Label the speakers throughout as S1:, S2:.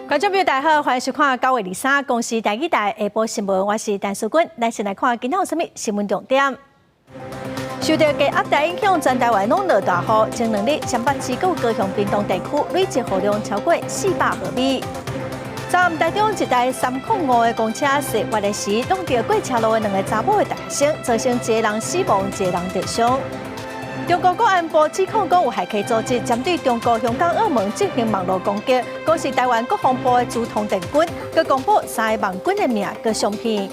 S1: 观众朋友大家好，欢迎收看9月23公司第一台下晡新闻，我是陈淑君。来先来看今天有什么新闻重点。受到低压带影响，全台湾拢落大雨，前2日双北市和高雄屏东地区累计雨量超过400毫米。昨暗台中一台305的公车驶越来时，弄到过车路的2个查某的大学生，造成1个人死亡，1个人受伤。中国国安部指控讲有骇客组织针对中国香港、澳门进行网络攻击，讲是台湾国防部的驻通电军，佮公布3个网军的名佮相片。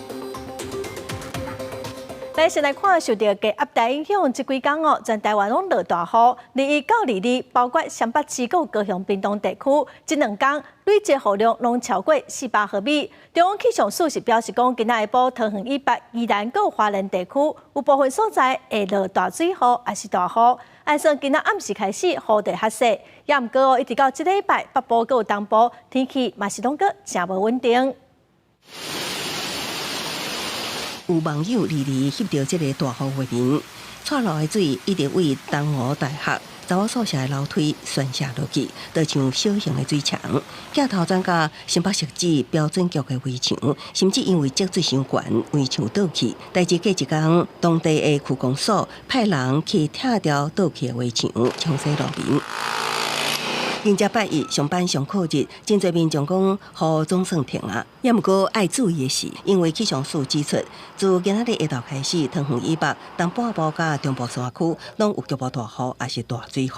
S1: 来先来看，受到低压带影响，这几天全台湾拢落大雨。2日到2日，包括双北市、高雄、屏东地区，这2天累计雨量拢超过400毫米。中央气象署是表示讲，今仔下晡桃园以北、宜兰佮花莲地区有部分所在会落大水雨，还是大雨。按算今仔暗时开始雨地较细，也毋过一直到这礼拜，北部佮东部天气嘛是拢个真无稳定。
S2: 有网友日翕到这个大雨画面，岔路的水一直为东吴大学查某宿舍的楼梯宣泄落去，就像小型的水墙。镜头转到新北市市标准局的围墙，甚至因为积水伤悬，围墙倒去。代志过一天，当地的区公所派人去拆掉倒去的围墙，冲洗路面。迎接8日上班上课日，真侪民众讲雨总算停啊。也毋过爱注意的是，因为气象署指出，自今仔日下昼开始，桃园以北、东半部甲中部山区拢有局部大雨，也是大水雨。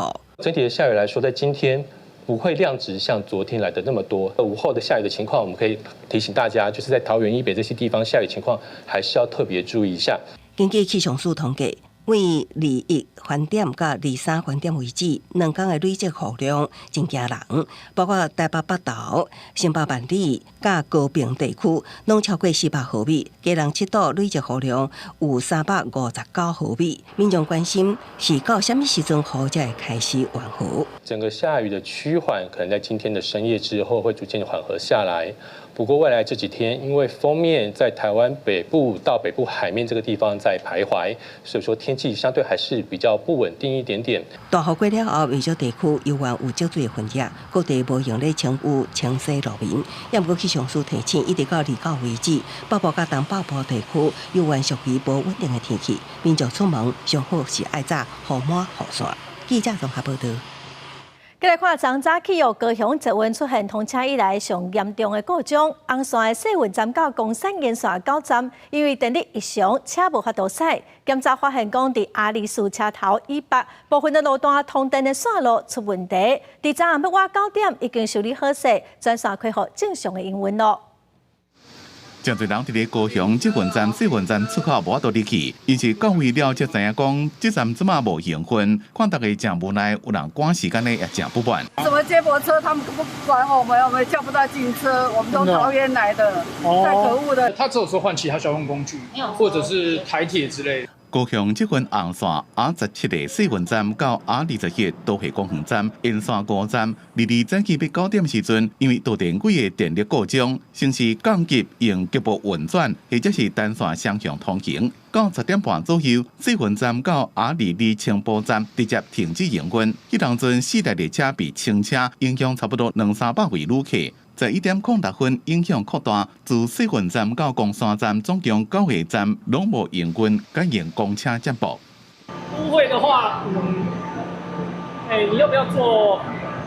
S3: 整体的下雨来说，在今天不会量值像昨天来的那么多。午后的下雨的情况，我们可以提醒大家，就是在桃园以北这些地方下雨情况，还是要特别注意一下。
S2: 根据气象署统计，为21番点甲23番点为止，2天的累积雨量真惊人，包括台北北投、新北万里甲高屏地区，拢超过400毫米。嘉南7度累积雨量有359毫米。民众关心是到什么时阵雨才会开始缓和？
S3: 整个下雨的趋缓，可能在今天的深夜之后会逐渐缓和下来。不过未来这几天，因为锋面在台湾北部到北部海面这个地方在徘徊，所以说天气相对还是比较不稳定一点点。
S2: 大雨过了后，未少地区依然有积水的痕迹，各地无用咧清污清洗路面。也毋过气象署提醒，一直到29为止，北部甲东北部地区依然属于无稳定的天气，民众出门上好是爱早雨满雨伞。记者综合报道。
S1: 再来看，昨早起高雄捷运出现通车以来上严重的故障，红线的细运站到公山沿线9站，因为电力异常，车无法度驶。检查发现，讲伫阿里树车头以北部分的路段通电的线路出问题，伫昨暗要晚9点已经修理好势，全线恢复正常的营运咯。
S4: 真侪人伫咧高雄捷运站、细运站出口无法度入去，因是到位了才知影讲，这站怎么无营运？看大家真无奈，有人赶时间呢也真不满。
S5: 什么接驳车他们不管我们叫不到进车，我们都桃园来的，太可恶的。
S6: 他只有说换其他交通工具，或者是台铁之类的。
S4: 高雄捷运红线 R17的细运站到 R21都系公园站、沿线5站，22早起要9点时阵，因为导电轨的电力故障，先是降级用局部运转，或者是单线双向通行。到10点半左右，细运站到R22清波站直接停止营运。迄当阵4台列车被清车，影响差不多200-300位旅客。在1:06分影响扩大，自细运站到公山站总共9个站拢无营运，改用公车接驳。
S6: 污秽的话，你要不要坐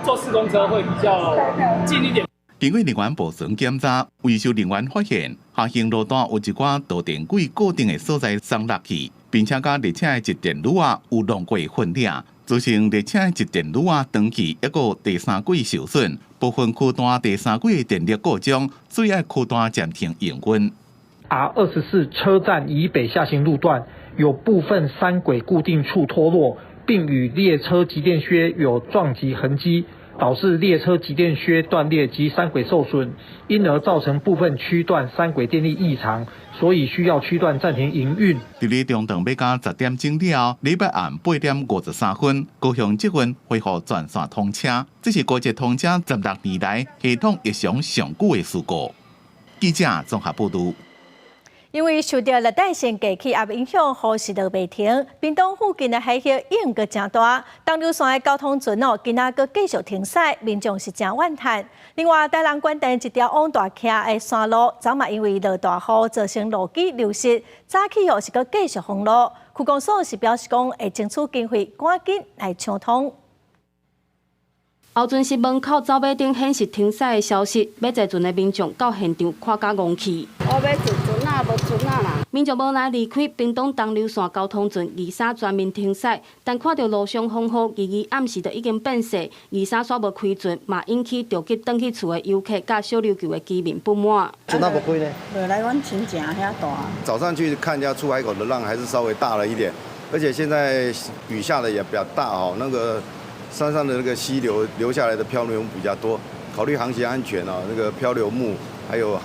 S6: 4公车会比较近一点？
S4: 经过人员部巡检查，维修人员发现下行路段有一寡导电轨固定的所在松落去，并且甲列车的一电路啊有弄过混领，造成列车的一电路啊断去，一个第三轨受损。部分区段第三轨的电力故障，所以区段暂停营运。
S7: R24车站以北下行路段有部分3轨固定处脱落，并与列车集电靴有撞击痕迹，导致列车集电靴断裂及3轨受损，因而造成部分区段3轨电力异常，所以需要区段暂停营运。
S4: 伫咧中昼要到10点钟了，礼拜暗8点53分，高雄捷运恢复全线通车，这是高捷通车16年来系统异常上久的事故。记者综合报道。
S1: 因为受到热带性低气压影响，雨势落袂停，屏东附近的海啸影阁真大，东流线的交通船今仔阁继续停驶，民众是真怨叹。另外，台南关田一条往大溪的山路，昨嘛因为落大雨，造成路基流失，早起是阁继续封路。区公所是表示讲，会争取经费，赶紧来抢通。
S8: 后船是门口走马灯显示停驶的消息，要坐船的民众到现场看甲戆去。
S5: 我要坐船啊，无船啊啦。
S8: 民众无奈离开屏东东流线交通船二沙全面停驶，但看到路上风雨，暗时就已经变色，二沙煞无开船，嘛引起着急返去厝的游客甲小琉球的居民不满。
S9: 船那么贵呢？
S5: 落来阮亲戚遐大。
S9: 早上去看一下出海口的浪还是稍微大了一点，而且现在雨下的也比较大哦，那个山上的那个溪流流下来的漂流木比较多，考虑航行安全哦，那个漂流木还有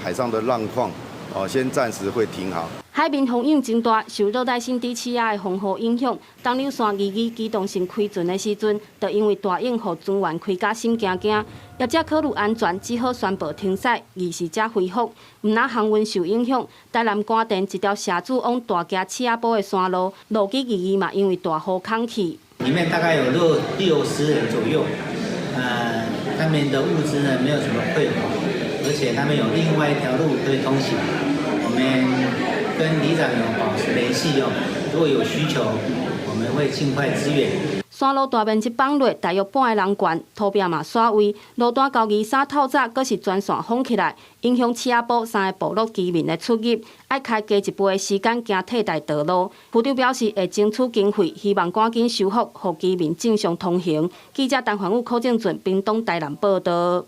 S9: 海上的浪况哦，先暂时会停好。
S8: 海面风影真大，受热带性低气压的风雨影响，东流线机动性开船的时阵，就因为大影互船员开甲心惊惊。业者考虑安全，只好宣布停驶，二时才恢复。毋但航运受影响，台南关田一条社子往大溪七亚埔的山路，路基嘛因为大雨空去。
S10: 里面大概有60人左右，他们的物资呢没有什么匮乏，而且他们有另外一条路可以通行。我们跟里长有保持联系哦，如果有需求，我们会尽快支援。
S8: 山路大面积崩落，大约半个人悬，土壁嘛甩位，路段到二沙透早，阁是全线封起来，影响七亚埔3个部落居民的出入，爱开加一倍的时间行替代道路。区长表示会争取经费，希望赶紧修复，让居民正常通行。记者陈环宇、柯正俊，屏东台南报道。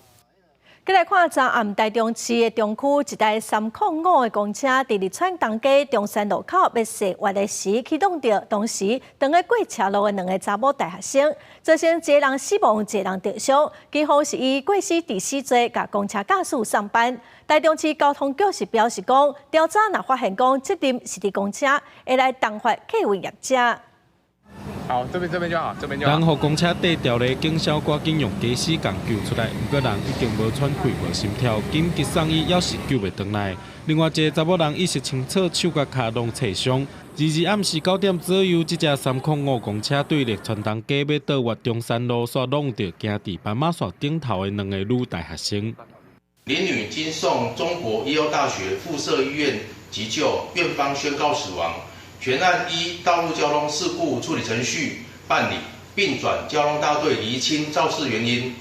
S1: 再来看昨暗台中市的中区一台305的公车，伫日川东街中山路口要驶越的时启动着，同时当个过车路的2个查某大学生，造成1个人死亡，1个人重伤。警方是以过失致死罪，甲公车驾驶上班。台中市交通局是表示讲，调查若发现讲责任是伫公车，会来重罚客运业者。
S11: 好，这边就好，这边就好。人互公车底调的警消赶紧用假死共救出来，不过人已经无喘气、无心跳，紧急送医也是救袂回来。另外一个查某人意识清楚，手甲脚拢挫伤。暗时9点左右，这只305公车对立川东街要倒越中山路，煞弄到行伫斑马线顶头的2个女大学生。
S12: 林女经送中国医药大学附设医院急救，院方宣告死亡。全案依道路交通事故处理程序办理，并转交通大队厘清肇事原因。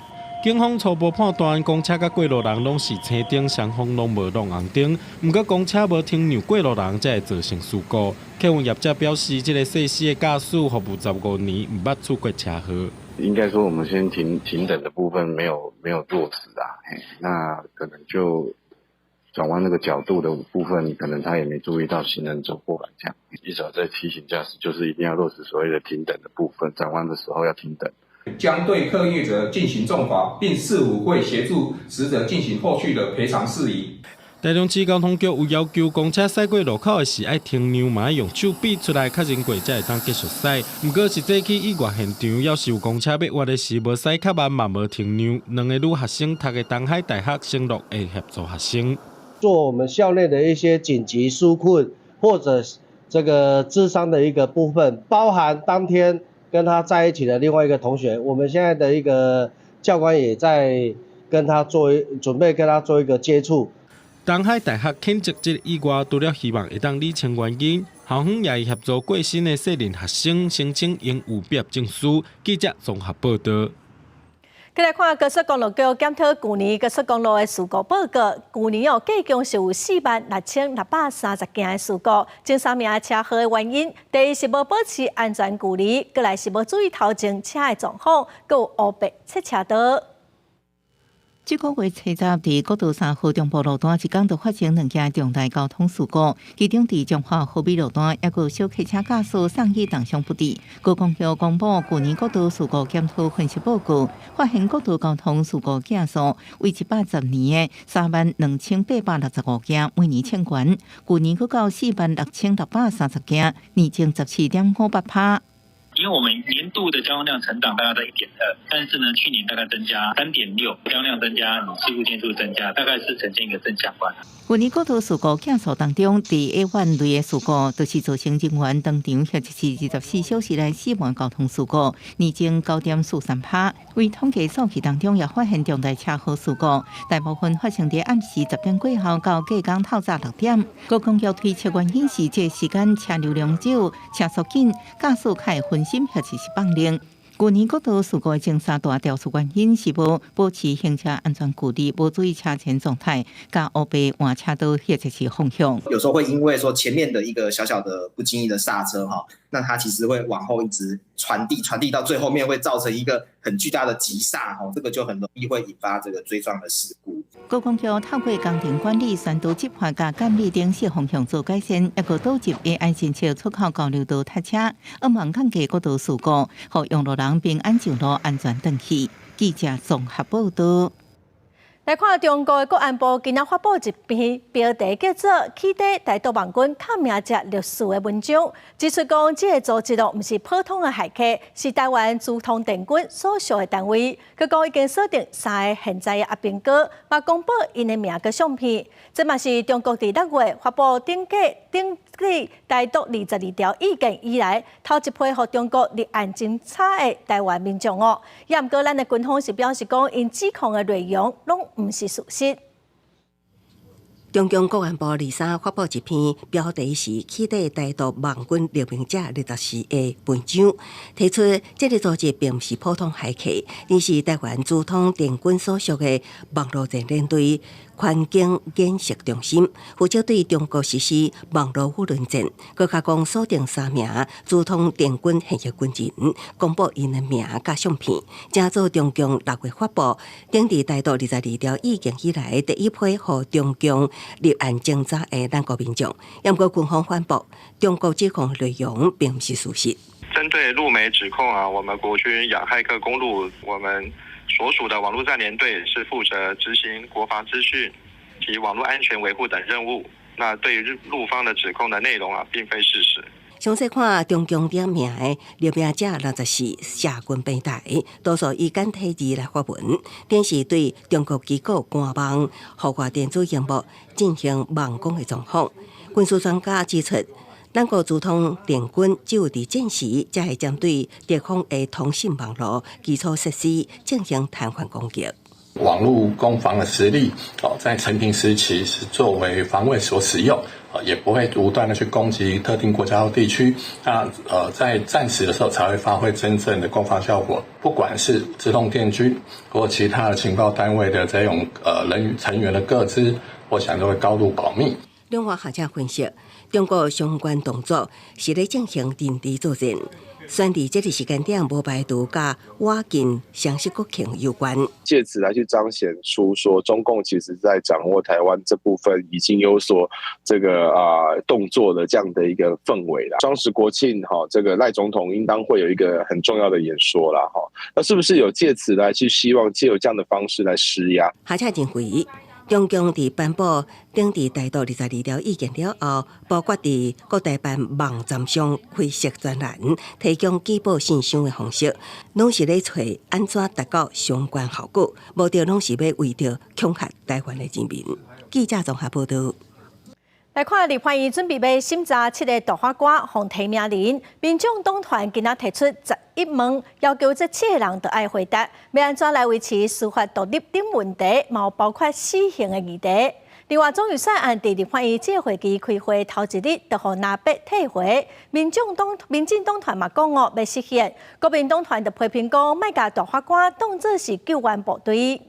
S11: 警方初步判断，公车甲过路人拢是青灯，双方拢无弄红灯。不过公车无停让过路人，才会造成事故。客运业者表示，这个涉事的驾驶服务15年，唔捌出过车祸。
S13: 应该说，我们先停等的部分没有落实啊，那可能就。转弯那个角度的部分，可能他也没注意到行人走过来，这样一早在提醒驾驶，就是一定要落实所谓的停等的部分，转弯的时候要停等。
S14: 将对客运业者进行重罚，并市府会协助死者进行后续的赔偿事宜。
S11: 台中市交通局有要求，公车驶过路口的时，爱停让，嘛用手比出来确认过，才会当继续驶。不过实际去意外现场，要是有公车要越的时，无驶较慢，嘛无停让。2个女学生读的东海大学升录的协助学生。
S15: 做我们校内的一些紧急纾困或者这个諮商的一个部分，包含当天跟他在一起的另外一个同学，我们现在的一个教官也在跟他准备跟他做一个接触。
S11: 东海大学谴责这意外，除了希望会当理清原因，校方也协助过身的涉案学生申请应有毕业证书。记者综合报道。
S1: 再来看高速公路局检讨去年高速公路的事故报告，去年计共是有46630件的事故，前3名车祸的原因，第一是无保持安全距离，再来是无注意头前车的状况，还有乌白切车道。
S16: 这个月初10，伫国道3号中部路段，一天就发生2件重大交通事故，其中伫彰化河美路段，也有小客车驾驶送医当伤不治。高公局公布去年国道事故检讨分析报告，发现国道交通事故件数为110年的32865件，每年欠悬。去年去到46630件，年增17.58%。
S17: 因为我们年度的交通量成长大概在1.2，但是呢，去年大概增加3.6，交通量增加，事故件数增加，大概是呈现一个正相关。
S16: 去年高速事故减速当中，第一湾类的事故，就是造成人员当场或者是24小时内死亡交通事故，年增9.43%。为统计数据当中，也发现重大车祸事故，大部分发生在暗时10点过后到隔天透早6点。高公交推测原因是这时间车流量少、车速紧、驾驶较分心或者是放冷。去年国道事故的前3大调出原因是无保持行车安全距离，无注意车前状态，加乌白换车道或者是方向。
S18: 有时候会因为说前面的一个小小的不经意的刹车哈，那它其实会往后一直传递到最后面，会造成一个很巨大的急刹哈，这个就很容易会引发这个追撞的事故。
S16: 高公桥透过工程管理、宣导执法甲监理等些方向做改善，也个导入 AI 侦测出口交流道塞车，望降低国道事故，互用路人平安上路、安全回去。记者综合报道。
S1: 来看中国的国安部今仔发布一篇标题叫做《起底台独网军抗命者历史》的文章，指出讲这个组织不是普通的骇客，是台湾资通电军所属的单位。佢讲已经锁定3个现在的阿兵哥，嘛公布因的名跟相片。这嘛是中国伫6月发布顶举台独22条意见以来，头一批互中国立案侦查的台湾民众哦。也毋过，咱的军方是表示讲，因指控的内容拢毋是事实。
S2: 中共国安部23发布一篇标题是《起底台独网军匿名者历史》的文章，提出这个组织并不是普通骇客，而是台湾资通电军所属的网络战练队环境演习中心，负责对中国实施网络舆论战。佮加讲锁定3名资通电军现役军人，公布因的名甲相片，正做中共6月发布顶伫台独22条意见以来第一批互中共立案侦查的咱国民众。不过军方反驳，中国指控内容并不是事实。
S19: 针对陆媒指控啊，我们国军亚骇客公路，我们所属的网络战联队是负责执行国防资讯及网络安全维护等任务。那对于陆方的指控的内容啊，并非事实。
S2: 详细看中共点名的匿名者64社群平台，多数以简体字来发文，便是对中国机构官网、户外电子荧幕进行网攻的状况。军事专家指出，咱国资通电军只有伫战时才会针对敌方的通信网络基础设施进行瘫痪攻击。
S20: 网络攻防的实力，在陈平时期是作为防卫所使用，也不会无端的去攻击特定国家或地区。那在战时的时候才会发挥真正的攻防效果。不管是资通电军或其他的情报单位的这种成员的个资，我想都会高度保密。
S2: 两岸学者分析，中国相关动作是咧进行认知作战，选伫这个时间点无排除甲瓦近湘西国庆有关，
S21: 借此来去彰显出说中共其实在掌握台湾这部分已经有所这个动作的这样的一个氛围啦。双十国庆这个赖总统应当会有一个很重要的演说啦那是不是有借此来去希望借由这样的方式来施压？
S2: 学者认为，中共伫颁布顶伫台独22条意见了后，包括伫各台办网站上开设专栏，提供基本信箱的方式，拢是咧找安怎达到相关效果，目的拢是要为着恐吓台湾的人民。记者综合报道。
S1: 来看立法院准备要审查7个大法官互提名人，民众党团今仔提出11问，要求这7个人都爱回答，要安怎来维持司法独立等问题，嘛有包括死刑的议题。另外，总预算案伫立法院这个会期开会头一日，就互拿笔退回。民进党团嘛讲要实现，国民党团就批评讲，莫甲大法官当作是救援部队。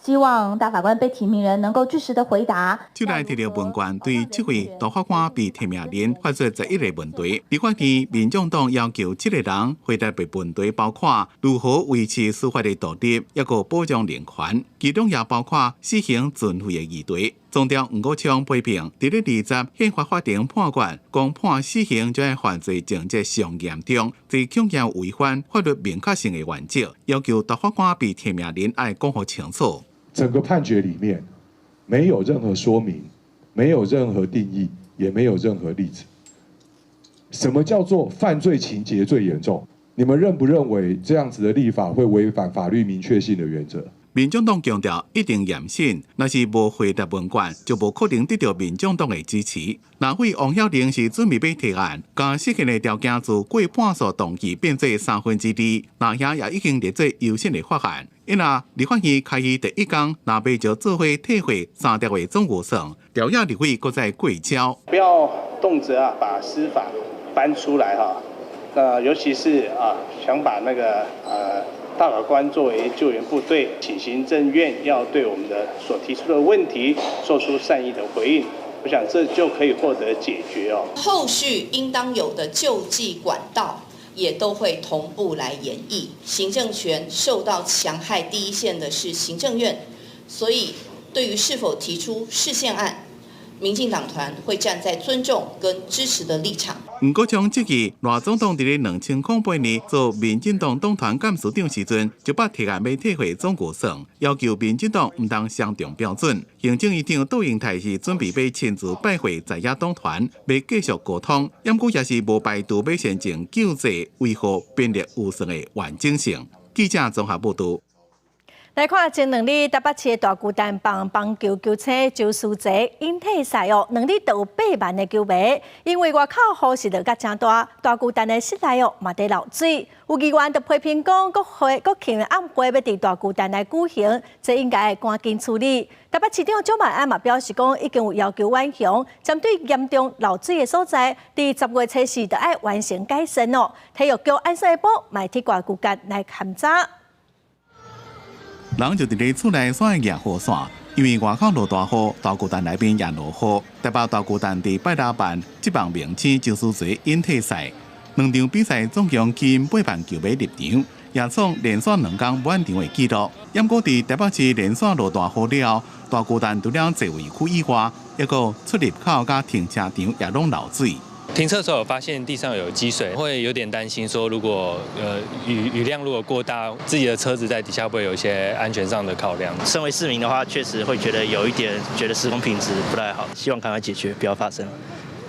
S22: 希望大法官被提名人能够据实的回答。
S4: 就来提了文官对7位大法官被提名人发出11个问题。立法院民众党要求7个人回答的问题包括如何维持司法的独立，也个保障人权，其中也包括死刑存废的议题。总调吴国昌批评，伫咧20宪法法庭判决，讲判死刑这犯罪情节上严重，是恐吓违反法律明确性的原则，要求大法官被提名人要讲好清楚。
S23: 整个判决里面没有任何说明，没有任何定义，也没有任何例子。什么叫做犯罪情节最严重？你们认不认为这样子的立法会违反法律明确性的原则？
S4: 民众党强调一定严审，若是无回答问卷，就无可能得到民众党的支持。立委王晓玲是准备要提案，将实行的条件自过半数动议变做2/3，那遐也已经列做优先的法案。因若立法院开议第一天，那被就做伙退回3条的总预算，调野立委搁再过招。
S3: 不要动辄把司法搬出来尤其是想把那个大法官作为救援部队，请行政院要对我们的所提出的问题做出善意的回应，我想这就可以获得解决
S6: 后续应当有的救济管道也都会同步来研议。行政权受到强害第一线的是行政院，所以对于是否提出释宪案，民进党团会站在尊重跟支持的立场。
S4: 不过，从这个赖总统在2008年做民进党党团干事长时阵，就把提案要退回总预算，要求民进党唔当双重标准。行政院长杜英泰是准备要亲自拜会在野党团，要继续沟通，不过也是无排除要先前救济维护编列预算的完整性。记者综合报道。
S1: 来看前2日台北市的大巨蛋棒球球场周书杰引退赛2日都有8万的球迷，因为外口雨势落甲真大，大巨蛋的室内嘛在漏水。有议员就批评讲，国庆暗会要伫大巨蛋来举行，这应该赶紧处理。台北市长蒋万安嘛表示讲，已经有要求万雄针对严重漏水的所在，伫10月初4就要完成改善体育局安顺部买替大巨蛋来勘查。
S4: 人就伫咧厝内选野雨伞，因为外口落大雨，大巨蛋内边也落雨。台北大巨蛋伫拜六办这棒明星周书杰引退赛，2场比赛总共吸引8万球迷入场，也创连续2天满场的纪录。不过伫台北市连续落大雨了，大巨蛋除了座位区以外，还有出入口甲停车场也拢漏水。
S7: 停车的时候有发现地上有积水，会有点担心说，如果雨量如果过大，自己的车子在底下会不会有一些安全上的考量？
S24: 身为市民的话，确实会觉得有一点觉得施工品质不太好，希望赶快解决，不要发生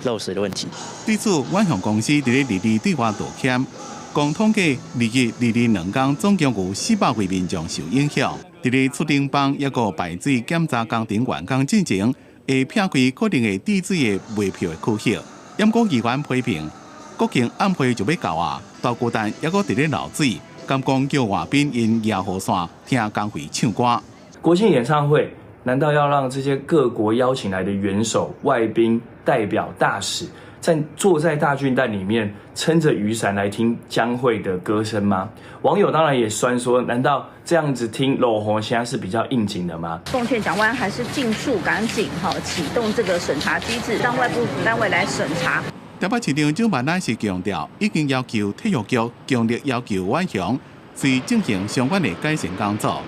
S24: 漏水的问题。
S4: 对此，万雄公司伫咧2日对外道歉，共统计2日2天总共有400位民众受影响。伫咧出顶帮一个排水检查工程完工进程，会撇开可能会滴水的卖票的区域。不过议员批评，国庆暗会就要到啊，大巨蛋还阁伫咧漏水，敢讲叫外宾因野雨伞听工会唱歌。
S25: 国庆演唱会难道要让这些各国邀请来的元首、外宾、代表、大使，坐在大巨蛋里面撑着雨伞来听江蕙的歌声吗？网友当然也酸说，难道这样子听落红现在是比较应景的吗？
S26: 奉劝蒋万安还是尽速赶紧启动这个审查机制，让外部单位来审查。
S4: 台北市长蒋万安是强调，已经要求体育局强烈要求万雄随进行相关的改善工作。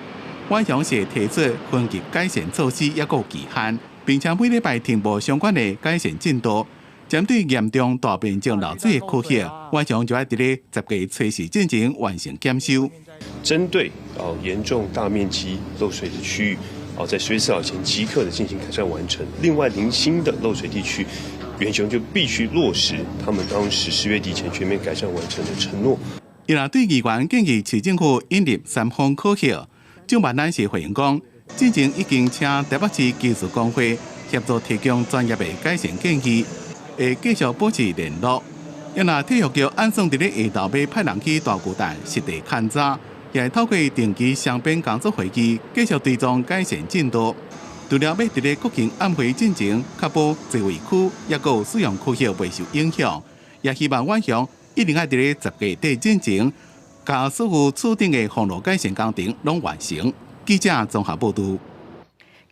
S4: 万雄是提出分级改善措施一个期限，并且每礼拜停播相关的改善进度。针对严重大面积漏水的区域，万雄就要伫咧10月初4进行完成检修。
S27: 针对严重大面积漏水的区域，在10月4号前即刻的进行改善完成。另外，零星的漏水地区，元雄就必须落实他们当时10月底前全面改善完成的承诺。
S4: 伊若对议员建议市政府引入3方科学，蒋万安是回应讲，之前已经请台北市技术工会协助提供专业的改善建议。会继续保持联络，因若体育局按算伫咧下昼要派人去大巨蛋实地勘查，也会透过定期双边工作会议继续追踪改善进度。除了要伫咧国庆暗会进程，确保座位区也有使用区域未受影响，也希望万雄一定要伫咧10月底进程，把所有指定的防路改善工程拢完成。记者综合报道。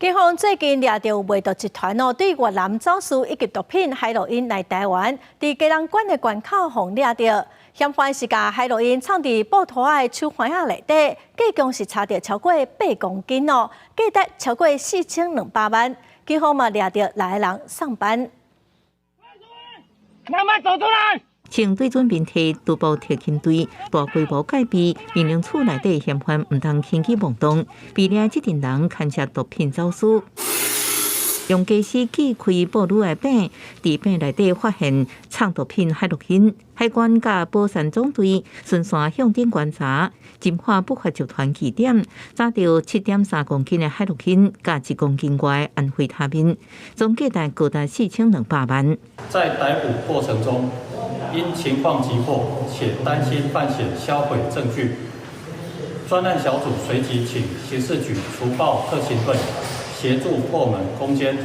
S1: 警方最近抓到卖毒集团对越南走私以及毒品海洛因来台湾，伫基隆关的关口互抓到，嫌犯是将海洛因藏伫布拖的手环仔内底，计共是查到超过8公斤价值超过4200万。警方嘛抓到6个人上班。
S28: 慢慢走出来。
S16: 请对准面体督部特勤队大规模戒备，命令厝内底嫌犯唔当轻举妄动，避免这群人牵涉毒品走私。用机师寄开报纸的饼，伫饼内底发现藏毒品海洛因。海关甲保山总队顺线向顶观察，侦破不法集团据点，查到7.3公斤的海洛因，加1公斤外安非他命，总价值高达4200万。
S5: 在逮捕过程中，因情况急迫且担心犯险销毁证据，专案小组随即请刑事局除报特勤队协助破门攻坚。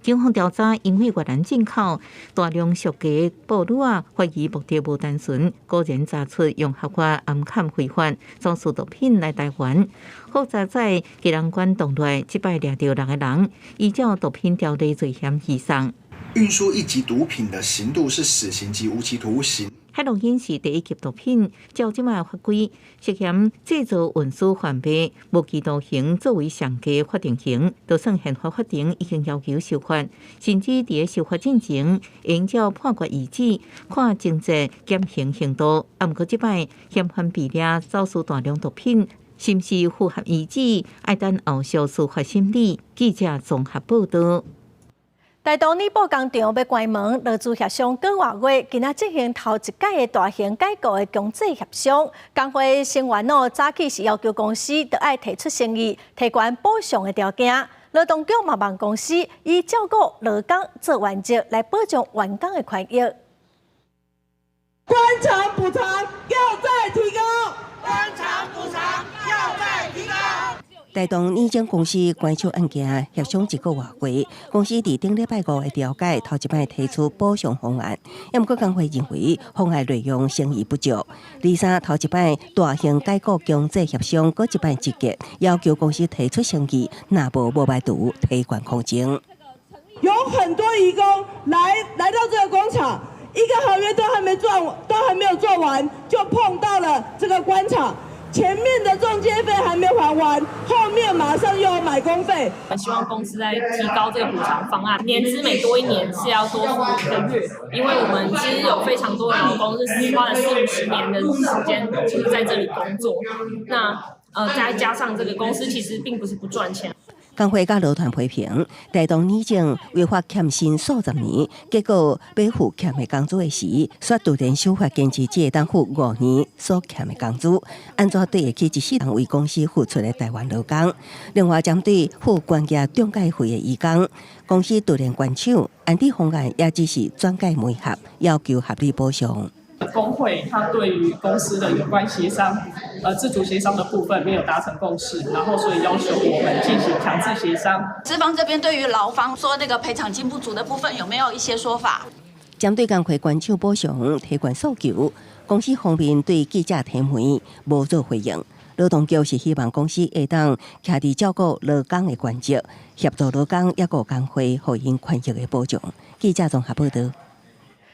S16: 警方调查，因为越南进口大量属价报纸怀疑目的无单纯，果然查出用合法暗砍非法装饰毒品来台湾。好在在吉兰关洞内，即摆抓到6个人，依照毒品条例罪嫌移送。
S8: 运输一级毒品的刑度是死刑及无期徒刑。
S16: 海洛因是第一级毒品，照即卖法规，涉嫌制造、运输、贩卖无期徒刑作为上低法定刑，就算宪法法庭已经要求修法，甚至伫修法进程，应照判决意旨，看情节减刑刑度。啊，毋过即摆嫌犯被抓走私大量毒品，是毋是符合意旨？爱等后续司法审理。记者综合报道。
S1: 台东女保工厂要关门，劳资协商过外月，今仔进行头一届的大型改革的强制协商。工会成员早起是要求公司得爱提出诚意，提悬补偿的条件。劳动局嘛望公司以照顾劳工做原则来保障员工的权益。
S9: 官场补偿要再提高，官场补偿要再提高。
S2: 台东女证公司关手案件协商1个月，公司伫顶礼拜5的调解头一摆提出补偿方案，也毋过工会认为方案内容诚意不足。第三头一摆大型改革强制协商，搁一摆积极要求公司提出诚意，若无卖图提悬空争。
S9: 有很多移工来到这个工厂，一个合约都还没有做完，就碰到了这个官场。前面的中介费还没还完，后面马上又要买工费。
S10: 希望公司在提高这个补偿方案，年资每多1年是要多付1个月，因为我们其实有非常多的劳工是花了40-50年的时间，就是在这里工作。那再加上这个公司其实并不是不赚钱。
S2: 工会甲劳团批评，台东女证违法欠薪数十年，结果要付欠的工资的时，却突然修法坚持只会当付5年所欠的工资，安怎对得起一世人为公司付出的台湾劳工？另外，针对付关键中介费的移工，公司突然关手，安置方案也只是转介媒合，要求合理补偿。
S10: 工会他对于公司的有关协商，自主协商的部分没有达成共识，然后所以要求我们进行强制协商。
S12: 资方这边对于劳方说那个赔偿金不足的部分有没有一些说法？
S2: 针对工会关手补偿提悬诉求，公司方面对记者提问无做回应。劳动局是希望公司会当徛伫照顾劳工的原则，协助劳工也个工会互因权益的保障。记者综合报道。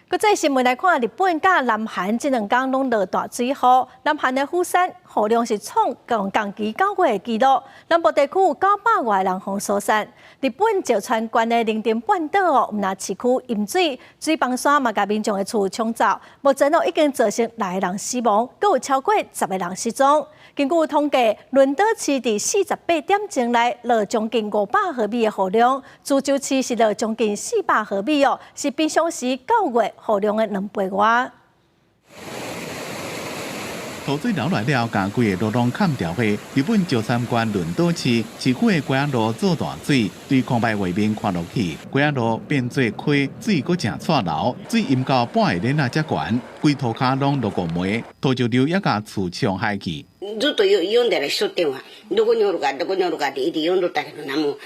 S1: 国际新闻来看，日本甲南韩这2天拢落大水雨，南韩的釜山雨量是创同期9月的纪录，南部地区有900外人洪疏散。日本石川县的能登半岛有那市区淹水，水崩山嘛，甲民众的厝冲走，目前已经造成6个人死亡，更有超过10个人失踪。根据统计，轮岛市伫48点钟内落将近500毫米的雨量，涿州市是落将近400毫米哦，是平常时9月雨量的2倍外。
S4: 雨水流来了，将规个路拢砍掉去。日本石川县轮岛市市区的街仔路做大水，对空白画面看落去，街仔路变做溪，水阁正错流，水淹到半个脸啊才悬，规涂骹拢落过霉，土石流也甲厝冲海去。
S13: ずっと読んでらっしゃってはどこにおるかって一直読んどったけど何も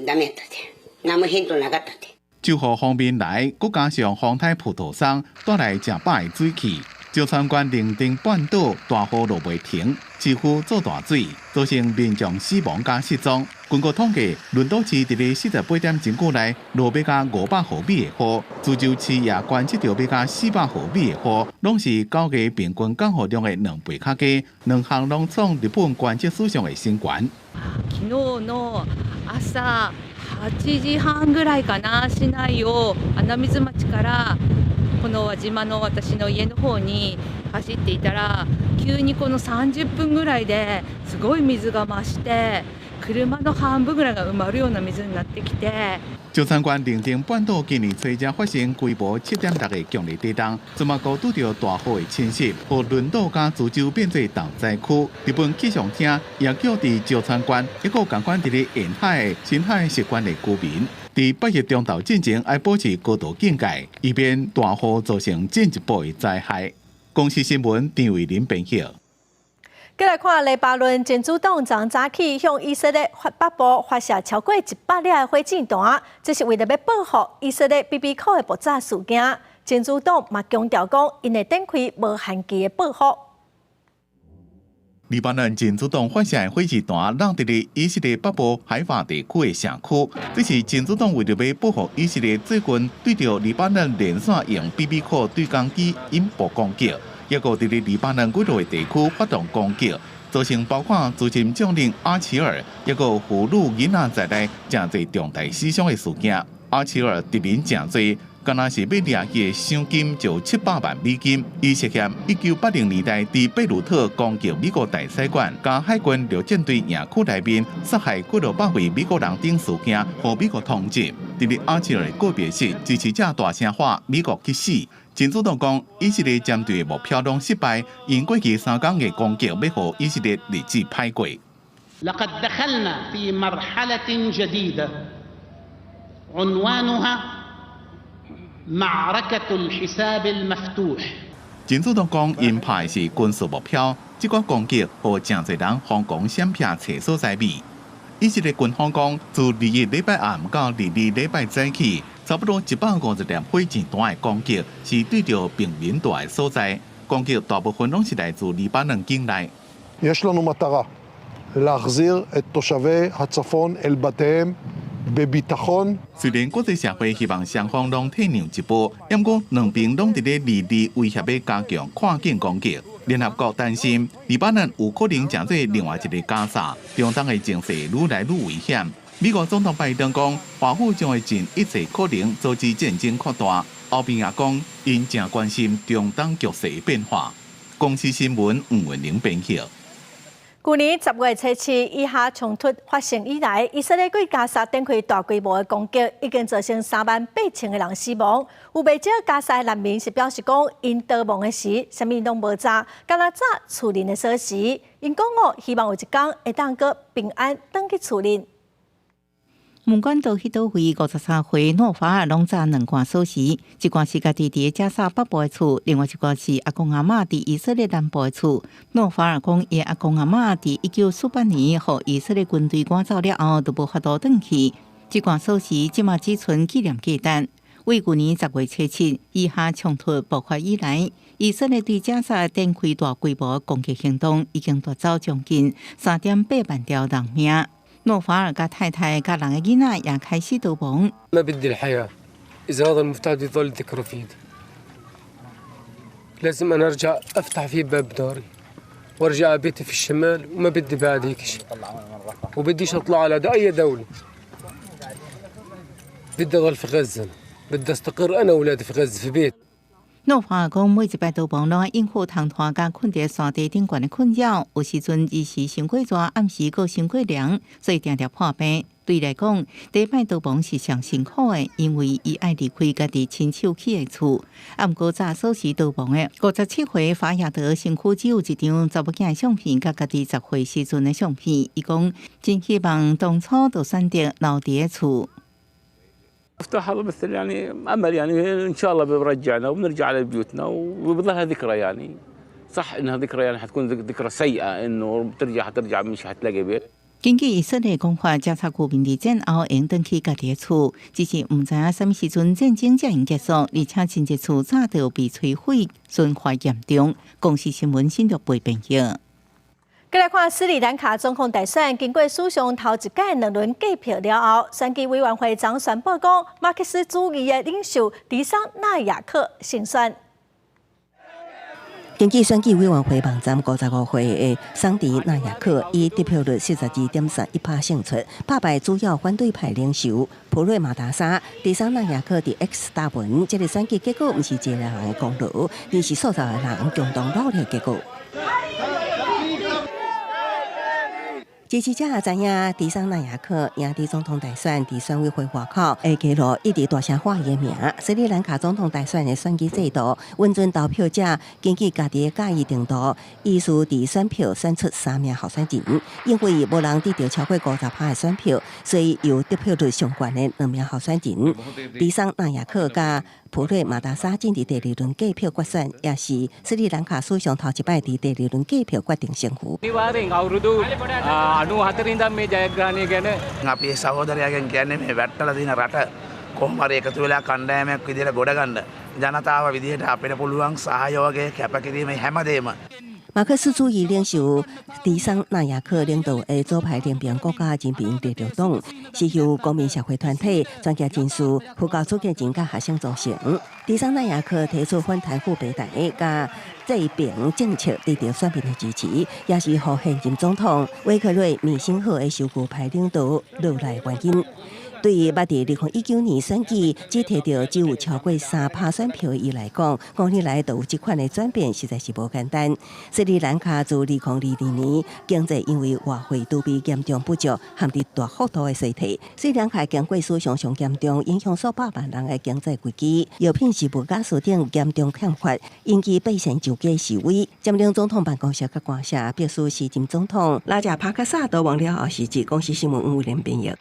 S13: ダメやったって何も返答なかったって。
S4: 救护方面来，佮加上风台葡萄松带来正百的水汽。石川县能登半岛大雨落袂停，市区做大水，造成民众死亡加失踪。根据统计，轮岛市伫咧48点钟久内落要加500毫米的雨，涿州市也观测到要加400毫米的雨，拢是9月平均降雨量的2倍较低，两项拢创日本观测史上的新高。
S14: 昨日の朝8時半ぐらいかな、市内を穴水町からこの輪島の私の家の方に走っていたら、急にこの30分ぐらいですごい水が増して、車の半分ぐらいが埋まるような水になってきて。
S4: 石川县灵町半岛今年初才发生规模7.6个强烈地震，怎么高拄到大雨的侵袭，和轮岛甲涿州变做重灾区。日本气象厅也叫伫石川县一个共款伫咧沿海的深海习惯的居民，伫8月中昼进前要保持高度警戒，以免大雨造成进一步的灾害。公视新闻张伟林编辑。
S1: 再来看黎巴嫩真主党昨早起向以色列北部发射超过100粒的火箭弹，这是为了要报复以色列 BB 扣的爆炸事件。真主党嘛强调讲，因会展开无限期的报复。
S4: 黎巴嫩真主党发射的火箭弹落伫咧以色列北部海法地区的城区，这是真主党为了要报复以色列最近对着黎巴嫩连续用 BB 扣对讲机引爆攻击。也个伫咧黎巴嫩几多个地区发动攻击，造成包括资深将领阿齐尔，也个俘虏囡仔在内真侪重大死伤的事件。阿齐尔敌人真侪，敢若是要掠去的赏金就700万美金。伊涉嫌1980年代伫贝鲁特攻击美国大使馆，甲海军陆战队营区内面杀害几多百位美国人等事件，互美国通缉。伫咧阿齐尔的个别室，支持者大声喊美国去死。真主党讲，以色列针对的目标拢失败，因过去3天的攻击要互以色列日子歹过。
S11: لقد دخلنا في مرحلة جديدة عنوانها معركة الحساب المفتوح。
S4: 真主党讲，因拍的是军事目标，这个攻击互真侪人惶恐闪避找所在味。以色列军方讲，自2日礼拜暗到2日礼拜早起。差不多150粒火箭弹的攻击是对着平民大的所在，攻击大部分拢是来自黎巴嫩境内。
S15: יש לנו מטרה להחזיר את תושבי הצפון אל בתיהם בביטחון。
S4: 虽然国际社会希望双方拢退让一步，不过两边拢伫咧离地威胁要加强跨境攻击。联合国担心黎巴嫩有可能成做另外一个加沙，中东的情势愈来愈危险。美国总统拜登讲，华府将会尽一切可能阻止战争扩大。后边也讲，因正关心中东局势的变化。公视新闻吴文玲编辑。
S1: 去年10月初7以下冲突发生以来，以色列对加沙展开大规模的攻击，已经造成38000个人死亡。有不少加沙难民是表示讲，因逃亡的时，啥物拢无查，敢若查厝邻的锁匙。因讲希望有一天会当个平安返去厝邻。
S16: 门管到迄倒位53岁诺法尔拢查2罐锁匙，一罐是家己伫加沙北部的厝，另外一罐是阿公阿嬷伫以色列南部的厝。诺法尔讲，伊阿公阿嬷伫1948年互以色列军队赶走了后，都无法度转去。这罐锁匙即马只存纪念价单。为去年10月初7以下冲突爆发以来，以色列对加沙展开大规模攻击行动，已经夺走将近3.8万条人命。诺法尔甲太太甲人的囡仔也开始逃亡。
S17: ما بدي الحياة إذا هذا المفتاح بده يضل ذكرى في إيدي. لازم أنا أرجع أفتح فيه باب داري وأرجع بيتي في الشمال وما بدي بعد هيك شيء. وبديش أطلع على أي دولة. بدي أضل في غزة. بدي أستقر أنا وأولادي في غزة في بيت.
S16: 诺法尔讲，每一摆逃亡拢要应付通拖甲困伫山地顶悬的困扰，有时阵伊是伤过热，暗时佫伤过凉，所以常常破病。对伊来讲，第一摆逃亡是上辛苦的，因为伊爱离开家己亲手起的厝。毋过早锁匙逃亡的57岁法亚德身躯只有一张查某囝的相片，甲家己10岁时阵的相片。伊讲真希望当初就选择留伫个厝。
S18: افتح هذا مثل يعني امل يعني ان شاء الله بيرجعنا وبنرجع لبيوتنا وبظلها ذكرى يعني صح انها ذكرى يعني حتكون ذكرى سيئه انه حترجع مش حتلاقي بيت。
S16: 根据以色列讲法，加沙居民伫战后用转去家己的厝，只是毋知影啥物时阵战争才用结束，而且真侪厝早就被摧毁，损坏严重。公视新闻新竹背编辑。
S1: 再来看斯里兰卡总统大选，经过史上头一届2轮计票了后，选举委员会昨宣布讲，马克思主义的领袖迪桑纳亚克胜选。
S2: 根据选举委员会网站55岁的桑迪纳亚克以得票率42.31%胜出，打败主要反对派领袖普瑞马达沙。迪桑纳亚克伫 X 大文，这个选举结果毋是一个人的功劳，而是数十个人共同努力的结果。支持者也知影，迪桑纳雅克赢伫总统大选伫选委会外口会揭露一直大声喊伊的名。斯里兰卡总统大选的选举制度，温准投票者根据家己的介意程度，依序伫选票选出3名候选人。因为无人得到超过50%的选票，所以由得票率上悬的2名候选人，迪桑纳雅克甲普瑞马达沙进伫第2轮计票决选，也是斯里兰卡史上头一摆伫第2轮计票决定胜负。
S3: අපේ සහෝදරයාගෙන් කියන්නේ මේ වැට්ටලා තියෙන රට කොහොම හරි එකතු වෙලා කණ්ඩායමක් විදිහට ගොඩ ගන්න ජනතාව විදිහට අපිට පුළුවන් සහයෝගය කැපකිරීම හැමදේම
S2: 马克思主义领袖迪桑纳雅克领导的左派联兵国家人民力量党，是由公民社会团体、专家人士、副教组建人甲学生组成。迪桑纳雅克提出反贪腐白台甲这边政策得到选民的支持，也是和现任总统维克瑞米辛赫的受雇派领导落来原因。对于捌伫2019年选举只摕到只有超过3%选票的伊来讲，5年来都有这款的转变，实在是无简单。斯里兰卡自2022年经济因为外汇储备严重不足，陷入大幅度的衰退。斯里兰卡经过史上上严重，影响数百万人的经济危机。药品是物价市场严重欠缺，引起百姓上街示威。占领总统办公室甲官舍表示，时任总统拉贾帕克萨逃亡了后，是指公司新闻5连编译。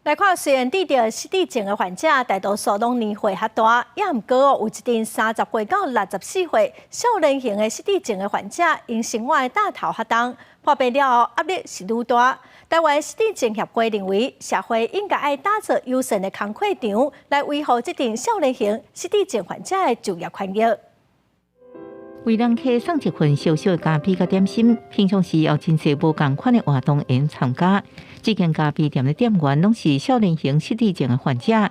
S1: 来看，虽然治疗失智症的患者大多数拢年岁较大，也毋过有一定30岁到64岁少年型的失智症的患者，因生活的大头较重，破病了后压力是愈大。台湾失智症协会认为，社会应该爱打造优胜的工课场，来维护这定少年型失智症患者的就业权益。
S16: 为人客送一份小小的咖啡甲点心，平常时有真侪无同款的活动会参加。这间咖啡店的店员拢是少年型失智症的患者，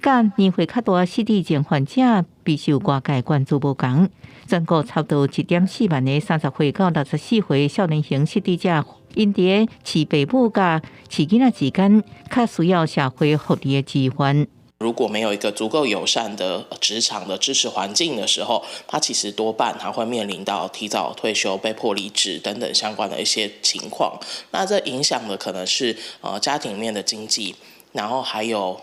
S16: 甲年岁较大失智症患者备受外界关注无同。全国差不多1.4万的30岁到64岁少年型失智者，因伫饲爸母甲饲囡仔之间，较需要社会福利的支援。
S6: 如果没有一个足够友善的职场的支持环境的时候，他其实多半还会面临到提早退休、被迫离职等等相关的一些情况。那这影响的可能是家庭面的经济，然后还有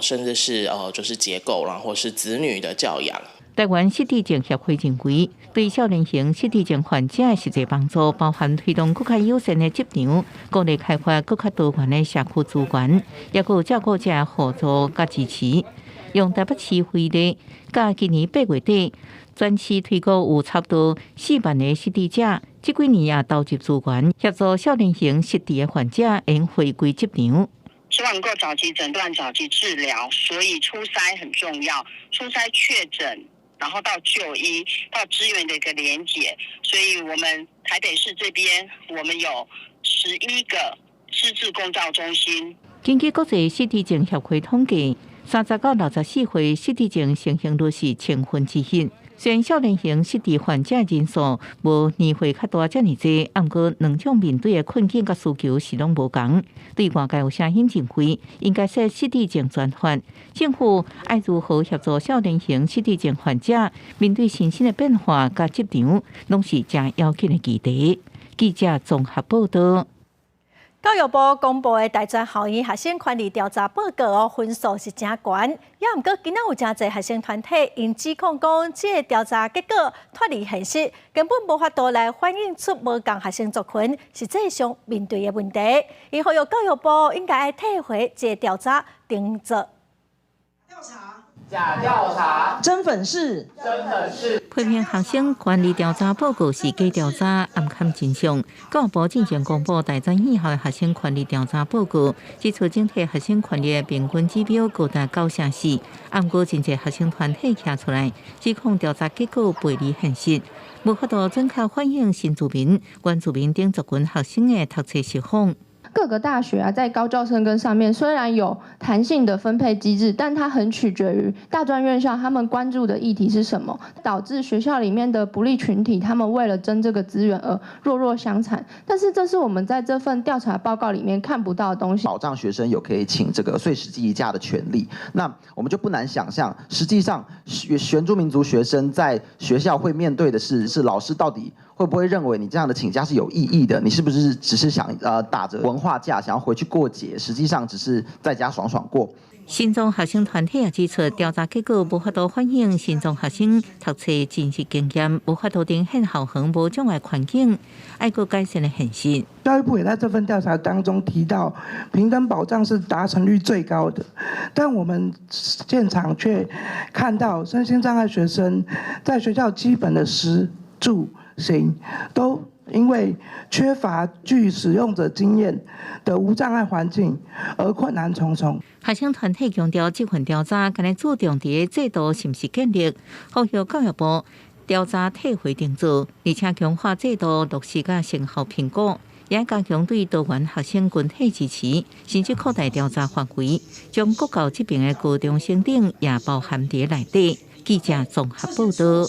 S6: 甚至是就是结构，然后是子女的教养。
S16: 台湾失智症协会认为，对少年型失智症患者的实际帮助，包含推动更加友善的职场，鼓励开发更加多元的社区资源，也有照顾者互助甲支持。用台北市会的，甲今年8月底，全市推估有差不多4万的失智者，这几年也投入资源，协助少年型失智的患者能回归职场。
S19: 希望能够早期诊断、早期治疗，所以初筛很重要。初筛确诊。然后到就医，到资源的一个连结，所以我们台北市这边，我们有11个失智共照中心。
S16: 根据国际失智症协会统计，30到64岁失智症盛行率是1/1000。虽然少年型失智患者人数无年岁较大遮尔济，不过两种面对的困境甲需求是拢无同。对外界有声音认为，应该设失智症专法，政府爱如何协助少年型失智症患者面对身心的变化甲职场，拢是正要紧的议题。记者综合报道。
S1: 教育部公布的大专校园学生权利调查报告分数是真高，也毋过今仔有真侪学生团体因指控讲，这个调查结果脱离现实，根本无法度来反映出无共学生族群实际上面对的问题。因呼吁教育部应该爱退回这个调查定责。
S20: 假调查，真粉饰，
S16: 批评学生权利调查报告是假调查，暗含真相。教育部进前公布大专以后的学生权利调查报告，指出整体学生权利的平均指标高达9/4，暗过真侪学生团体站出来，指控调查结果背离现实，无法度准确反映新住民、原住民等族群学生的读册实况。
S7: 各个大学啊，在高教生根上面虽然有弹性的分配机制，但它很取决于大专院校他们关注的议题是什么，导致学校里面的不利群体他们为了争这个资源而弱相残。但是这是我们在这份调查报告里面看不到的东西。
S21: 保障学生有可以请这个碎石记忆假的权利，那我们就不难想象，实际上原住民族学生在学校会面对的是老师到底会不会认为你这样的请假是有意义的？你是不是只是想打着文化假想要回去过节，实际上只是在家爽爽过？
S16: 新庄学生团体也指出，调查结果无法度反映新庄学生读册真实经验，无法度呈现校园无障碍环境爱国改善的现实。
S22: 教育部也在这份调查当中提到，平等保障是达成率最高的，但我们现场却看到身心障碍学生在学校基本的食住行都因为缺乏具使用者经验的无障碍环境而困难重重。
S16: 学生团体强调，这份调查敢若注重伫制度是不是建立，呼吁教育部调查退回定做，而且强化制度落实甲成效评估，也加强对多元学生群体支持，甚至扩大调查范围，将国教这边的高中升等也包含伫内底。记者综合报道。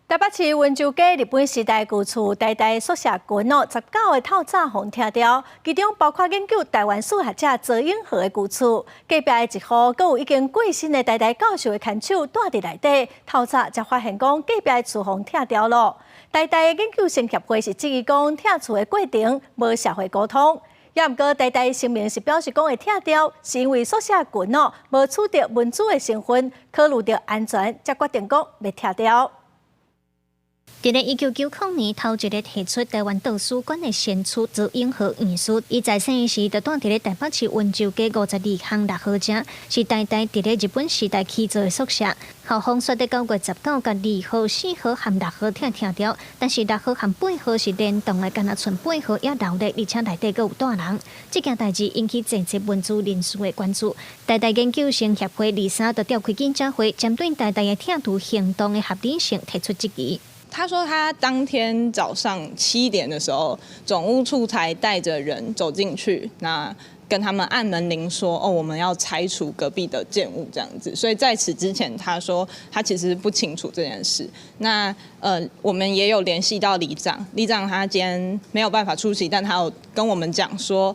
S1: 台北市温州街日本时代旧厝代代宿舍群19个透早互拆掉，其中包括研究台湾史学者周永和的旧厝，隔壁的一户，阁有已经过身的代代教授的牵手住伫内底，透早才发现讲隔壁的厝互拆掉了。代代研究生协会是质疑讲拆厝的过程无社会沟通，也毋过代代声明是表示讲会拆掉，是因为宿舍群无取得文字的成分，考虑到安全，才决定讲要拆掉。
S23: 伫咧1990年头一日提出台湾图书馆的先驱周永和院士，伊在生时就住伫咧台北市温州街52巷6号正，是代代伫咧日本时代起造的宿舍。校方说，伫9月19甲2号、4号和6号拆掉，但是6号和8号是联动的，敢若剩8号也留咧，而且内底阁有大人。这件代志引起整齐文字人士的关注。代代研究生协会23就召开记者会，针对代代的拆除行动的合理性提出质疑。
S24: 他说，他当天早上7点的时候，总务处才带着人走进去，那跟他们按门铃说，我们要拆除隔壁的建物这样子。所以在此之前，他说他其实不清楚这件事。那我们也有联系到里长，里长他今天没有办法出席，但他有跟我们讲说，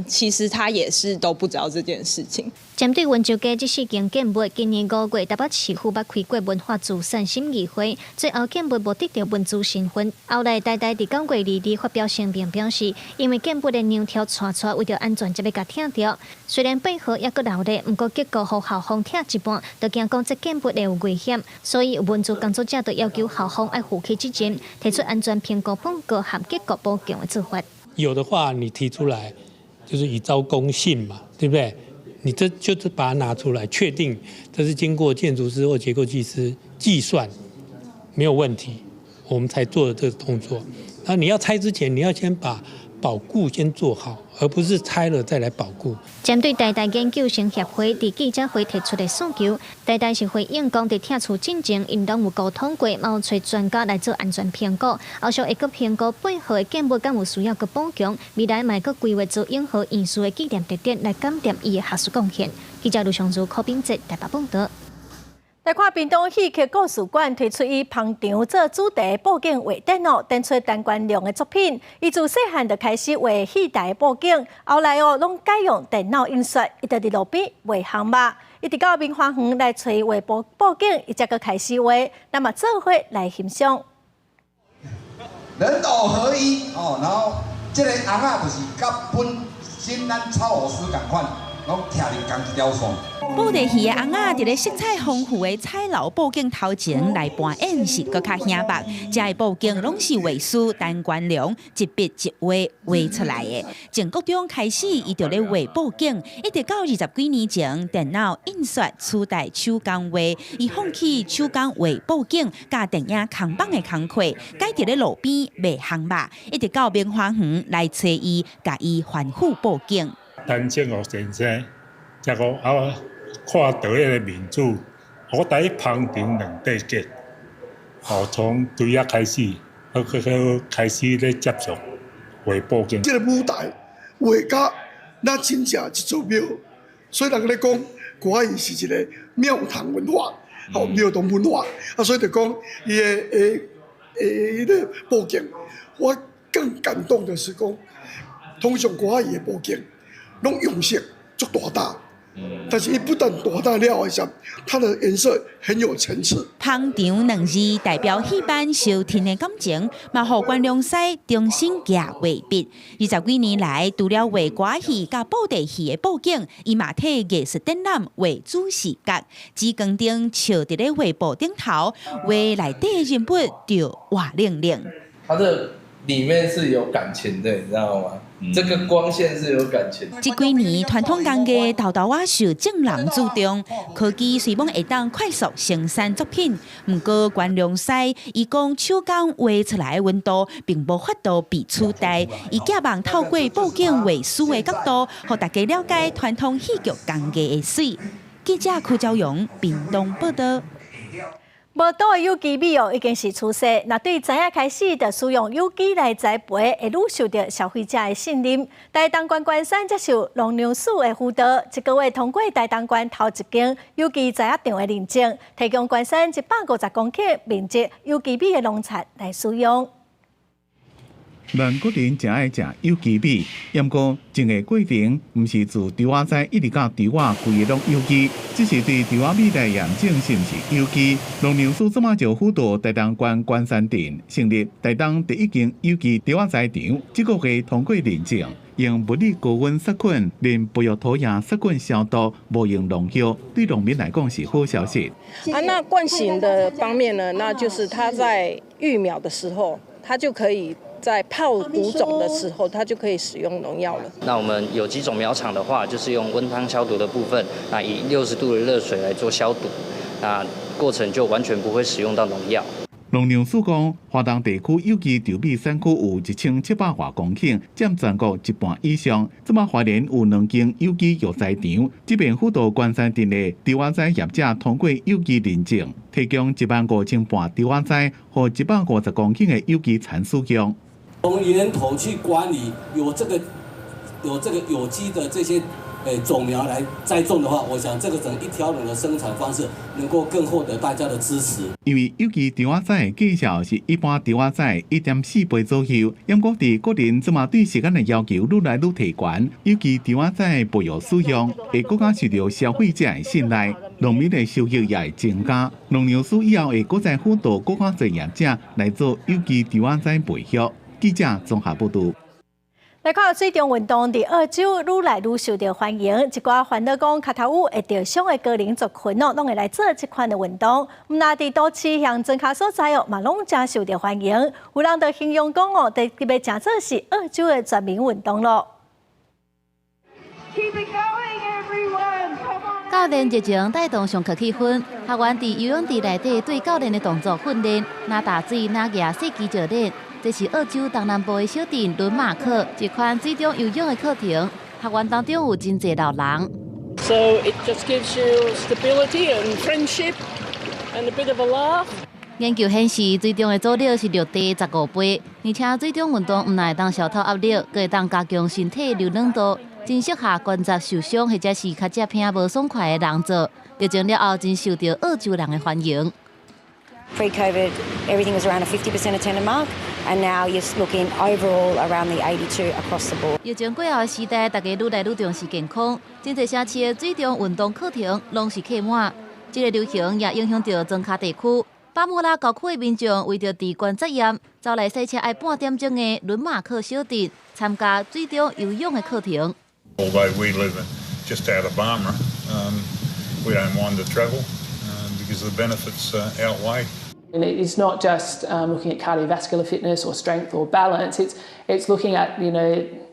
S24: 其实他也是都不知道这件事情。
S23: 针对温州街这事件建物，今年5月台北市府捌开过文化资产审议会，最后建物无得到文字身份。后来代代伫9月2日发表声明表示，因为建物的梁条拆，为着安全才要甲拆掉。虽然背后还阁留咧，不过结果互校方拆一半，就惊讲这建物会有危险，所以文字工作者就要求校方要负起责任，提出安全评估报告和结果补强的做法。
S25: 有的话你提出来，就是以招公信嘛，对不对？你这就是把它拿出来，确定这是经过建筑师或结构技师计算没有问题，我们才做的这个动作。然后你要拆之前，你要先把保固先做好，而不是拆了再来保固。
S23: 针对代代研究生协会伫记者会提出的诉求，代代是回应讲伫拆除进前，因拢有沟通过，嘛有找专家来做安全评估，后续会阁评估背后的建物敢有需要阁补强，未来嘛阁规划做永和院士的纪念地点来感念伊的学术贡献。记者卢尚如、柯秉哲台北报道。来看屏东戏剧故事馆推出以捧场做主题布景画展展出陈冠良的作品。伊自细汉就开始画戏台布景，后来拢改用电脑印刷，伊就伫路边画项目。伊直到明华园来找画布景，伊才阁开始画。那么做伙来欣赏。
S26: 人偶合一然后这个红仔就是甲本身咱草老师同款，拢徛伫同一条线。
S28: 布袋戏的红仔伫咧色彩丰富的彩楼布景头前来扮演是搁较显白，这个布景拢是画师陈冠良一笔一画画出来的。从国中开始，伊就咧画布景，一直到20几年前，电脑印刷取代手工画，伊放弃手工画布景，甲电影扛棒的工课，改伫咧路边卖项目，一直到明华园来找伊，甲伊反复布景。
S29: 陈正岳先生，才讲看到迄个民主，我第一捧场2块钱，从对遐开始，开始咧接触画布景。
S15: 这个舞台
S5: 画家那真正一座庙，所以人咧讲歌仔戏是一个庙堂文化，庙堂文化所以就讲伊迄个布景，我更感动的是讲，通常歌仔戏的布景，拢用色足大。但是伊不但大大了一下，它的颜色很有层次。
S28: 捧场2字代表戏班收听的感情，嘛，互观众师重新加画笔。20几年来，除了画歌戏甲布袋戏的布景，伊嘛替艺术展览画主视觉。紫光灯照伫咧画布顶头，画内底人物就活灵灵。
S8: 它这里面是有感情的，你知道吗？这个光线是有感情。
S28: 这几年传统工艺豆豆仔受众人注重，科技虽然会当快速生产作品，不过观众师伊讲手工画出来的温度，并无法度被取代。伊希望透过布景画师的角度，让大家了解传统戏剧工艺的水。记者柯昭荣屏东报道。
S1: 无倒的有机米已经是趋势。那对昨仔开始就使用有机来栽培，会愈受到消费者的信任。台东关关山接受农粮署的辅导，这个月通过台东关头一间有机栽仔场的认证，提供关山150公顷面积有机米的农产来使用。
S4: 咱个人真爱食有机米，不过种的过程毋是自稻仔栽一直到稻仔规个拢有机，只是对稻仔米来验证是毋是有机。农粮署这马就辅导台东关关山镇成立台东第一间有机稻仔栽场，这个月通过认证，用物理高温杀菌，连培育土壤杀菌消毒，无用农药，对农民来讲是好消息。
S9: 那惯性的方面呢，那就是它在育苗的时候，它就可以。在泡谷种的时候，它就可以使用农药了。
S10: 那我们有机种苗场的话，就是用温汤消毒的部分，那以60度的热水来做消毒，那过程就完全不会使用到农药。
S4: 农粮署讲，华东地区有机稻米产区有1700多公顷，占全国一半以上。这马花莲有2间有机育栽场，这边辅导关山镇的稻仔栽业者通过有机认证，提供15000瓣稻仔栽和150公顷的有机产使用。
S11: 从源头去管理，有这个有机的这些种苗来栽种的话，我想这个整一条龙的生产方式能够更获得大家的支持。
S4: 因为有机稻仔栽的计效是一般稻仔栽1.4倍左右，不过伫个人这么对时间的要求愈来愈提高，有机稻仔栽的培育使用会更加受到消费者的信赖，农民的收益也会增加。农粮署以后会再再辅导更加专业者来做有机稻仔栽培育。记者综合报道。
S1: 来看水中运动伫澳洲愈来愈受到欢迎，一寡烦恼讲脚头舞会受伤的高龄族群拢会来做这款的运动。毋那伫都市乡镇卡所在嘛拢真受到欢迎。有人就形容讲特别真做是澳洲的全民运动咯。
S12: 教练热情带动上课气氛，学员伫游泳池内底对教练的动作训练，拿打水、拿举细肌教练。这是澳洲东南部的小镇伦马克一款水中游泳的课程，学员当中有真侪老人。
S13: So it just gives you stability and friendship and a bit of a laugh.
S12: 研究显示，水中的阻力是陆地15倍，而且水中运动唔但会当消透压力，佮会当加强身体柔软度，真适合关节受伤或者是较食偏无爽快的人做。热情了后，真受到澳洲人的欢迎。
S14: Pre-COVID, everything was around a 50% attendance mark, and now you're looking overall around the 82 across the board.
S12: 疫情过后的时代，大家愈来愈重视健康，真侪城市的水中运动课程拢是客满。这个流行也影响到庄卡地区。巴莫拉郊区的民众为着治官责任，走来洗车爱半点钟的伦马克小镇参加水中游泳的课程。
S27: Although we live just out of Barmera, we don't mind the travel because the benefits outweigh.
S13: And it's not just looking at cardiovascular fitness or strength or balance. It's looking at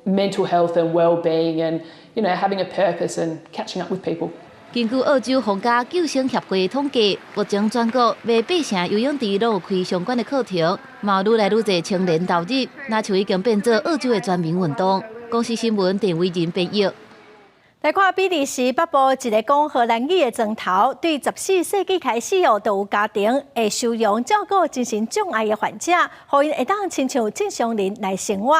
S13: mental health and well-being and having a purpose and catching up with people.
S12: 根据澳洲皇家救生协会统计，目前全国约8成游泳池都有开相关的课程，嘛愈来愈侪青年投入，那就已经变做澳洲的全民运动。公司新闻电为人编译。
S1: 来看比利时北部一个讲荷兰语的庄头，对14世纪开始就有家庭会收容照顾精神障碍的患者，互因会当亲像正常人来生活。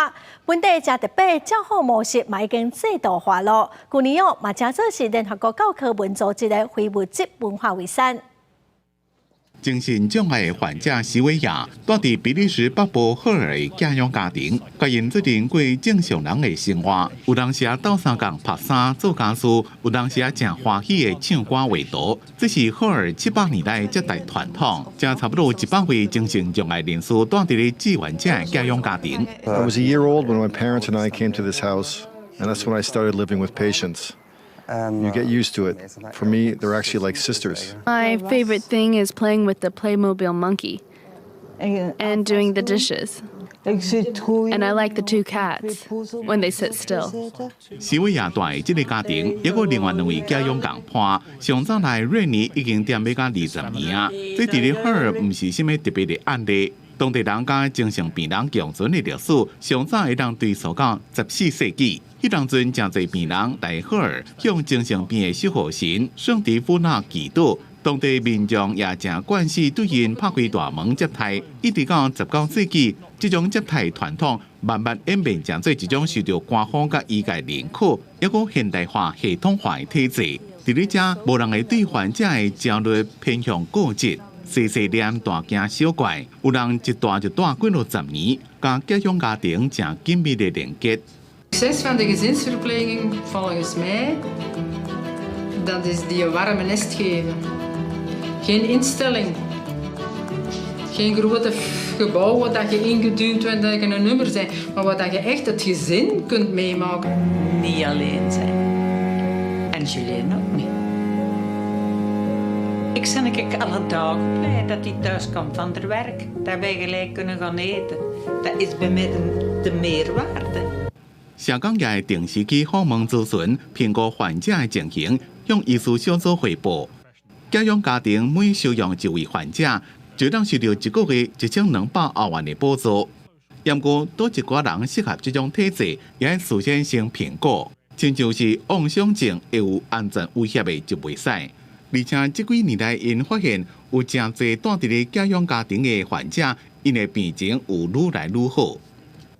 S1: 本地真特别照护模式嘛已经制度化了。去年嘛正做是联合国教科文组织的非物质文化遗产。
S4: 精神障碍的患者西维亚住伫比利时北部赫尔的寄养家庭，甲因做阵过正常人的生活。有当时斗相共拍衫做家事，有当时正欢喜的唱歌画图。这是赫尔700年代接待传统，正差不多100位精神障碍人士住伫咧志愿者的寄养家庭。
S2: I was a year old when my parents and I came to this house, and that's when I started living with patients. You get used to it. For me, they're actually like sisters.
S3: My favorite thing is playing with the Playmobil monkey and doing the dishes. And I like the two cats when they sit still.
S4: 西维亚住的这个家庭，还有另外2位寄养共伴，上早来瑞尼已经踮要到20年啊。这伫咧赫尔唔是什么特别的案例。当地人甲精神病人共存的历史，上早会当追溯到14世纪。迄当阵真侪病人来赫尔向精神病的守护神圣迪夫纳祈祷，当地民众也正惯势对因拍开大门接待，一直到19世纪，这种接待传统慢慢演变成做一种受到官方甲医界认可，一个现代化、系统化的体制。伫咧遮，无人会对患者的焦虑偏向过节。细细念大惊小怪，有人一大就大几落10年，甲寄养家庭正紧密的连接。
S6: Succes van de gezinsverpleging volgens mij, dat is die warme nest geven. Geen instelling, geen grote gebouw waar dat je ingeduwd wordt dat je een nummer bent, maar waar dat je echt het gezin kunt meemaken.
S7: Niet alleen zijn. En Julien ook niet. Ik ben alle dagen blij dat hij thuis komt van het werk, dat wij gelijk kunnen gaan eten. Dat is bij mij de meerwaarde.
S4: 社工也会定时去访问咨询，评估患者的情形，向医师小组汇报。寄养家庭每收容1位患者，就当收到1个月1200欧元的补助。不过，多一寡人适合这种体制，也要事先先评估，亲像是妄想症会有安全威胁的就袂使。而且这几年来，因发现有真侪住伫咧寄养家庭的患者，因的病情有愈来愈好。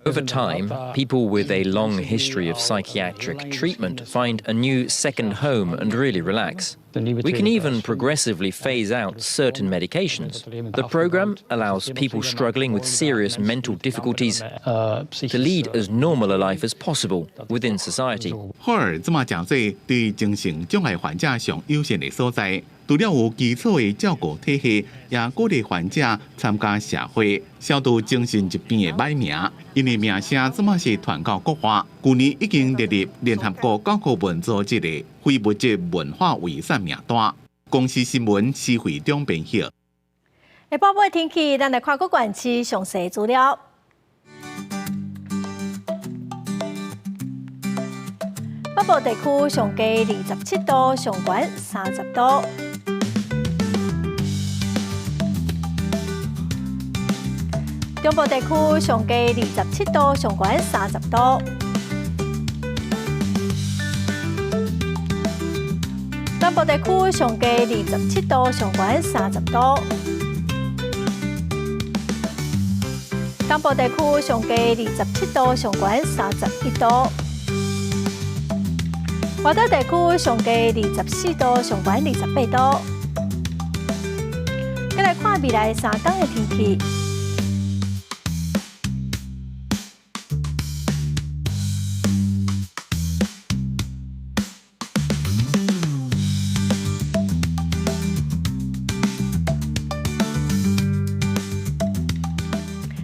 S17: Over time, people with a long history of psychiatric treatment find a new second home and really relax. We can even progressively phase out certain medications. The program allows people struggling with serious mental difficulties to lead as normal a life as possible within society.
S4: 赫尔这么讲做对精神障碍患者上优先的所在。除了有基础的照顾体系，也鼓励患者参加社会，消除精神疾病的歹名。因为名声这么是传到国外，去年已经列入联合国教科文组织的非物质文化遗产名单。公司新闻施惠中编译。
S1: 下晡尾天气，咱来看各县市详细资料。北部地区上低27度，上悬30度。中部地区上低27度，上悬30度。南部地区上低27度，上悬30度。东部地区上低27度，上悬31度。华东地区上低24度，上悬28度。再来看未来3天的天气。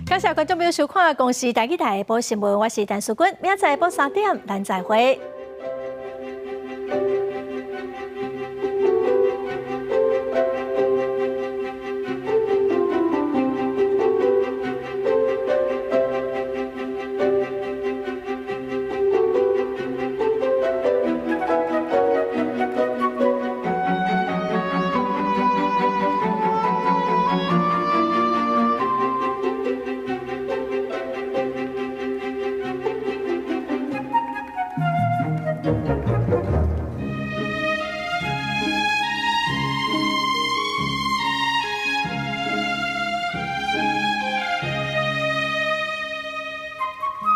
S1: 感谢观众朋友收看《公视台记台》播新闻，我是陈淑君，明仔载下晡3点，咱再会。